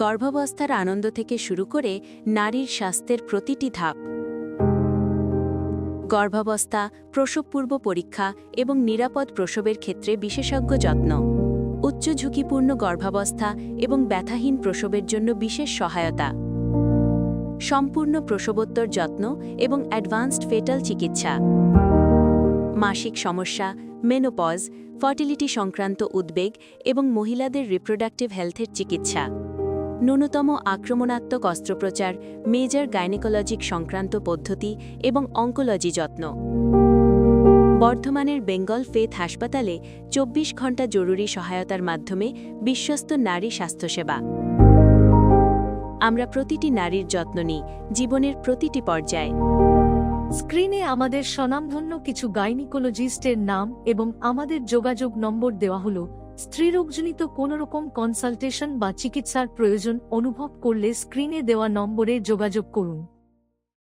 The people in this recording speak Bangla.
গর্ভাবস্থার আনন্দ থেকে শুরু করে নারীর স্বাস্থ্যের প্রতিটি ধাপ। গর্ভাবস্থা, প্রসবপূর্ব পরীক্ষা এবং নিরাপদ প্রসবের ক্ষেত্রে বিশেষজ্ঞ যত্ন। উচ্চ ঝুঁকিপূর্ণ গর্ভাবস্থা এবং ব্যথাহীন প্রসবের জন্য বিশেষ সহায়তা। সম্পূর্ণ প্রসবোত্তর যত্ন এবং অ্যাডভান্সড ফেটাল চিকিৎসা। মাসিক সমস্যা, মেনোপজ, ফার্টিলিটি সংক্রান্ত উদ্বেগ এবং মহিলাদের রিপ্রোডাক্টিভ হেলথের চিকিৎসা। ন্যূনতম আক্রমণাত্মক অস্ত্রোপচার, মেজর গাইনেকোলজিক সংক্রান্ত পদ্ধতি এবং অঙ্কোলজি যত্ন। বর্ধমানের বেঙ্গল ফেথ হাসপাতালে 24 ঘণ্টা জরুরি সহায়তার মাধ্যমে বিশ্বস্ত নারী স্বাস্থ্যসেবা। আমরা প্রতিটি নারীর যত্ন নিই, জীবনের প্রতিটি পর্যায়ে। স্ক্রিনে আমাদের স্বনামধন্য কিছু গাইনিকোলজিস্টের নাম এবং আমাদের যোগাযোগ নম্বর দেওয়া হলো। স্ত্রীরোগজনিত কোনোরকম কনসালটেশন বা চিকিৎসার প্রয়োজন অনুভব করলে স্ক্রিনে দেওয়া নম্বরে যোগাযোগ করুন।